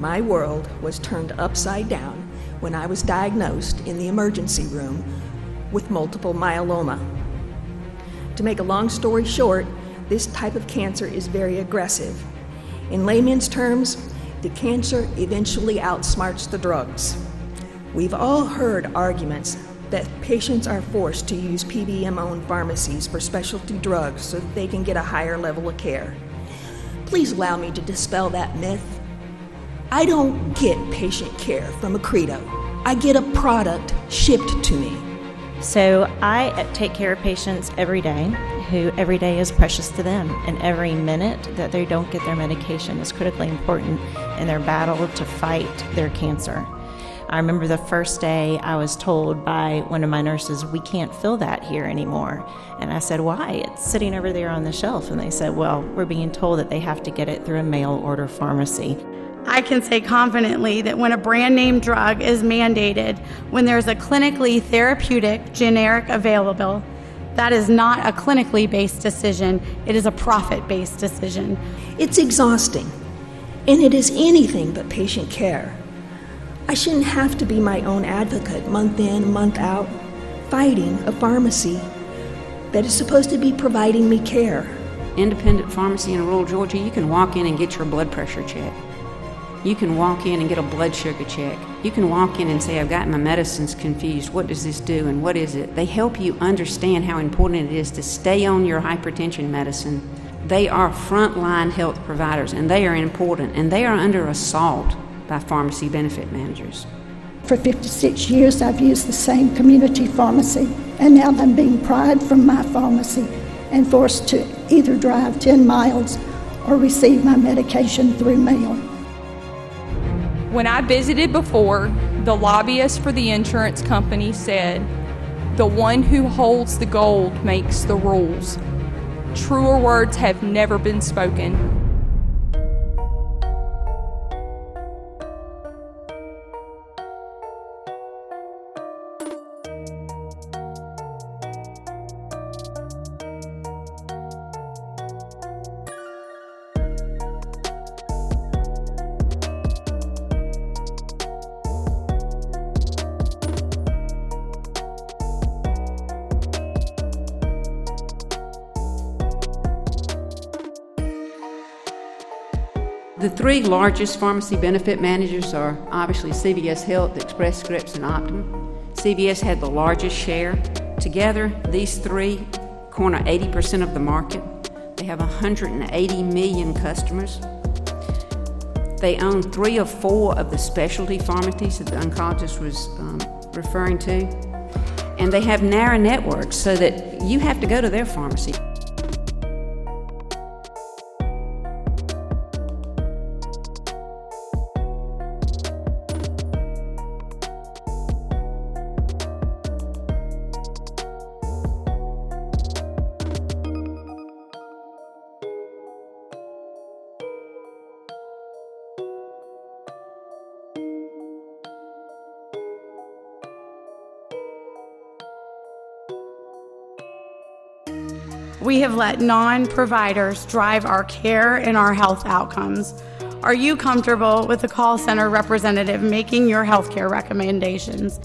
My world was turned upside down when I was diagnosed in the emergency room with multiple myeloma. To make a long story short, this type of cancer is very aggressive. In layman's terms, the cancer eventually outsmarts the drugs. We've all heard arguments that patients are forced to use PBM-owned pharmacies for specialty drugs so that they can get a higher level of care. Please allow me to dispel that myth. I don't get patient care from Accredo. I get a product shipped to me. So I take care of patients every day who every day is precious to them, and every minute that they don't get their medication is critically important in their battle to fight their cancer. I remember the first day I was told by one of my nurses, "We can't fill that here anymore." And I said, "Why? It's sitting over there on the shelf." And they said, "Well, we're being told that they have to get it through a mail order pharmacy." I can say confidently that when a brand name drug is mandated, when there's a clinically therapeutic generic available, that is not a clinically based decision, it is a profit-based decision. It's exhausting, and it is anything but patient care. I shouldn't have to be my own advocate month in, month out, fighting a pharmacy that is supposed to be providing me care. Independent pharmacy in rural Georgia, you can walk in and get your blood pressure checked. You can walk in and get a blood sugar check. You can walk in and say, "I've got my medicines confused. What does this do and what is it?" They help you understand how important it is to stay on your hypertension medicine. They are frontline health providers, and they are important, and they are under assault by pharmacy benefit managers. For 56 years, I've used the same community pharmacy, and now I'm being pried from my pharmacy and forced to either drive 10 miles or receive my medication through mail. When I visited before, the lobbyist for the insurance company said, "The one who holds the gold makes the rules." Truer words have never been spoken. The three largest pharmacy benefit managers are obviously CVS Health, Express Scripts, and Optum. CVS had the largest share. Together, these three corner 80% of the market. They have 180 million customers. They own 3 or 4 of the specialty pharmacies that the oncologist was referring to. And they have narrow networks so that you have to go to their pharmacy. We have let non-providers drive our care and our health outcomes. Are you comfortable with the call center representative making your healthcare recommendations?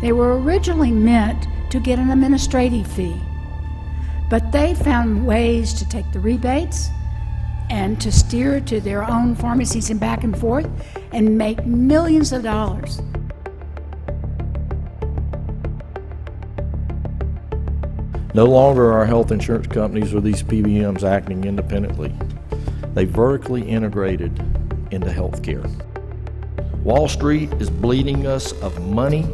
They were originally meant to get an administrative fee, but they found ways to take the rebates and to steer to their own pharmacies and back and forth and make millions of dollars. No longer are health insurance companies or these PBMs acting independently. They vertically integrated into healthcare. Wall Street is bleeding us of money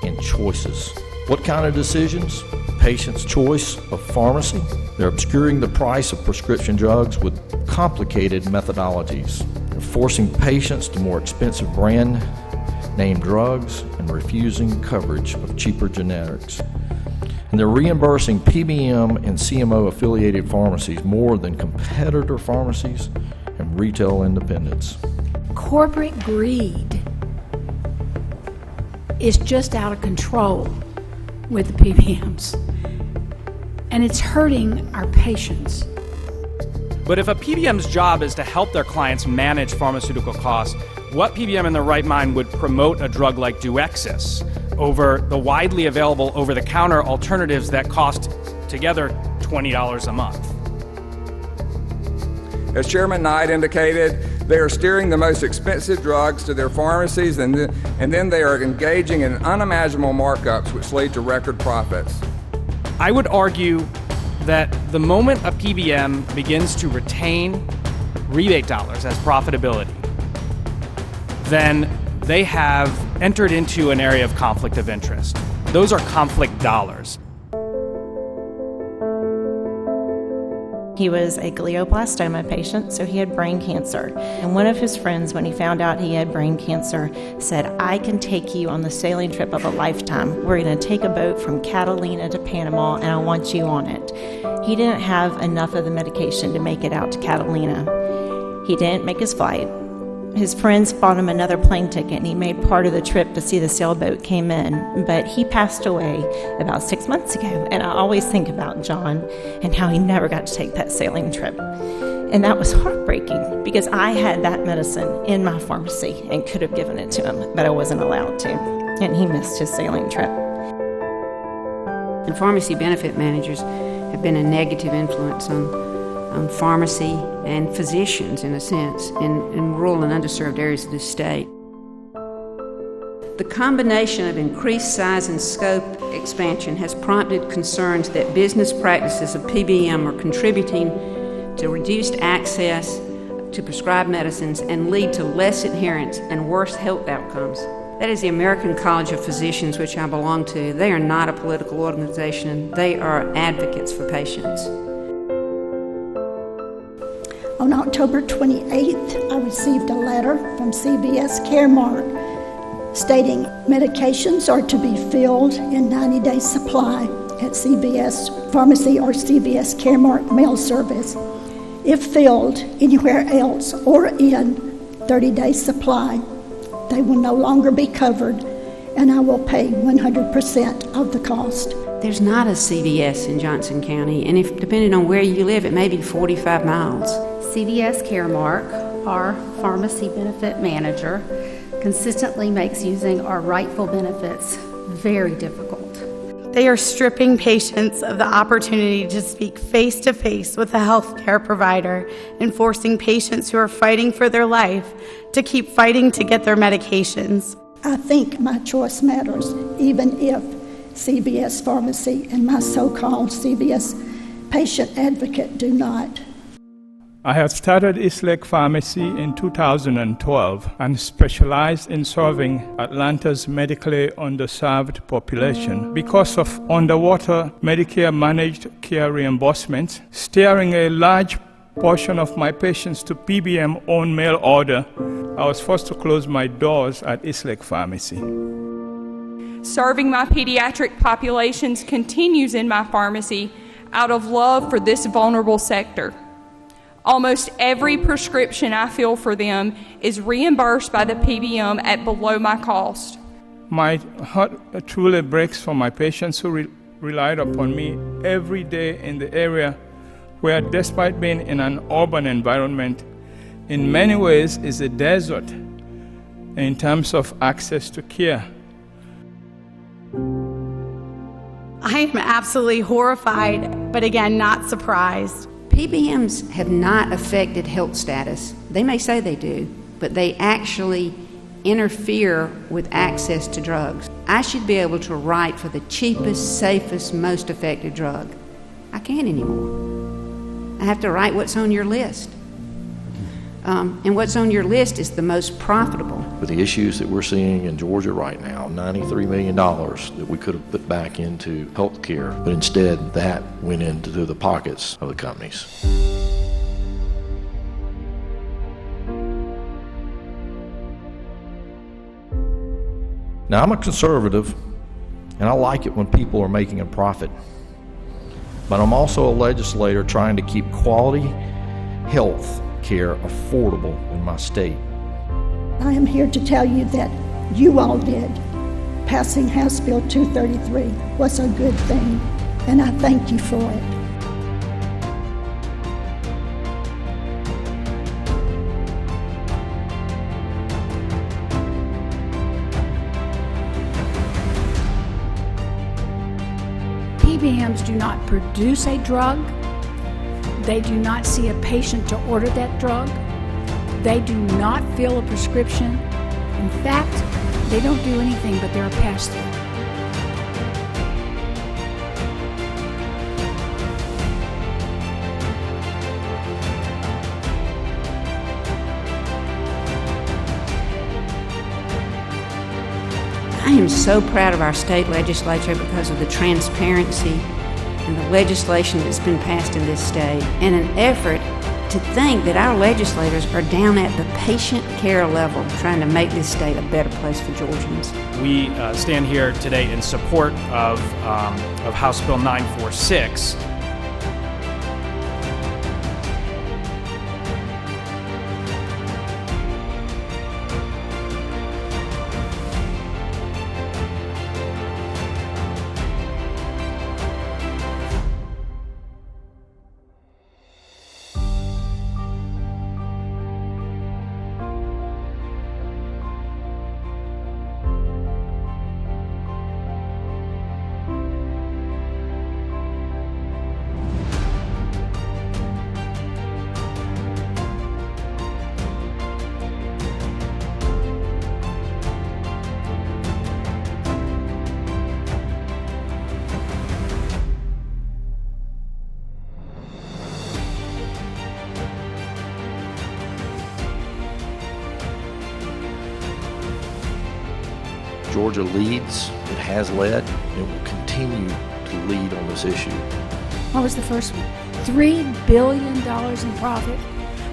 and choices. What kind of decisions? Patient's choice of pharmacy. They're obscuring the price of prescription drugs with complicated methodologies. They're forcing patients to more expensive brand name drugs and refusing coverage of cheaper generics. And And they're reimbursing PBM and CMO affiliated pharmacies more than competitor pharmacies and retail independents. Corporate greed is just out of control with the PBMs, and it's hurting our patients. But if a PBM's job is to help their clients manage pharmaceutical costs, what PBM in their right mind would promote a drug like Duexis over the widely available over-the-counter alternatives that cost together $20 a month? As Chairman Knight indicated, they are steering the most expensive drugs to their pharmacies, and then they are engaging in unimaginable markups which lead to record profits. I would argue that the moment a PBM begins to retain rebate dollars as profitability, then they have entered into an area of conflict of interest. Those are conflict dollars. He was a glioblastoma patient, so he had brain cancer. And one of his friends, when he found out he had brain cancer, said, "I can take you on the sailing trip of a lifetime. We're going to take a boat from Catalina to Panama, and I want you on it." He didn't have enough of the medication to make it out to Catalina. He didn't make his flight. His friends bought him another plane ticket, and he made part of the trip to see the sailboat came in. But he passed away about 6 months ago, and I always think about John and how he never got to take that sailing trip. And that was heartbreaking because I had that medicine in my pharmacy and could have given it to him, but I wasn't allowed to, and he missed his sailing trip. And pharmacy benefit managers have been a negative influence on pharmacy and physicians, in a sense, in rural and underserved areas of this state. The combination of increased size and scope expansion has prompted concerns that business practices of PBM are contributing to reduced access to prescribed medicines and lead to less adherence and worse health outcomes. That is the American College of Physicians, which I belong to. They are not a political organization. They are advocates for patients. On October 28th, I received a letter from CVS Caremark stating medications are to be filled in 90-day supply at CVS Pharmacy or CVS Caremark mail service. If filled anywhere else or in 30-day supply, they will no longer be covered, and I will pay 100% of the cost. There's not a CVS in Johnson County, and if depending on where you live, it may be 45 miles. CVS Caremark, our pharmacy benefit manager, consistently makes using our rightful benefits very difficult. They are stripping patients of the opportunity to speak face-to-face with a healthcare provider and forcing patients who are fighting for their life to keep fighting to get their medications. I think my choice matters, even if CVS Pharmacy and my so-called CVS patient advocate do not. I had started Eastlake Pharmacy in 2012 and specialized in serving Atlanta's medically underserved population. Because of underwater Medicare managed care reimbursement, steering a large portion of my patients to PBM own mail order, I was forced to close my doors at Eastlake Pharmacy. Serving my pediatric populations continues in my pharmacy out of love for this vulnerable sector. Almost every prescription I fill for them is reimbursed by the PBM at below my cost. My heart truly breaks for my patients who relied upon me every day in the area where, despite being in an urban environment, in many ways is a desert in terms of access to care. I am absolutely horrified, but again, not surprised. PBMs have not affected health status. They may say they do, but they actually interfere with access to drugs. I should be able to write for the cheapest, safest, most effective drug. I can't anymore. I have to write what's on your list. And what's on your list is the most profitable. With the issues that we're seeing in Georgia right now, $93 million that we could have put back into health care, but instead that went into the pockets of the companies. Now, I'm a conservative, And I like it when people are making a profit. But I'm also a legislator trying to keep quality health care affordable in my state. I am here to tell you that you all did. Passing House Bill 233 was a good thing, and I thank you for it. PBMs do not produce a drug. They do not see a patient to order that drug. They do not fill a prescription. In fact, they don't do anything but they're a pass-through. I am so proud of our state legislature because of the transparency and the legislation that's been passed in this state, and an effort to think that our legislators are down at the patient care level trying to make this state a better place for Georgians. We stand here today in support of House Bill 946. Georgia leads, it has led, and will continue to lead on this issue. What was the first one? $3 billion in profit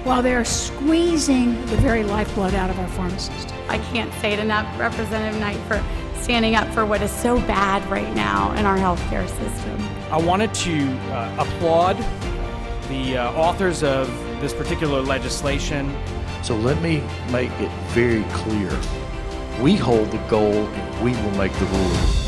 while they're squeezing the very lifeblood out of our pharmacists. I can't say it enough, Representative Knight, for standing up for what is so bad right now in our healthcare system. I wanted to applaud the authors of this particular legislation. So let me make it very clear. We hold the goal and we will make the rules.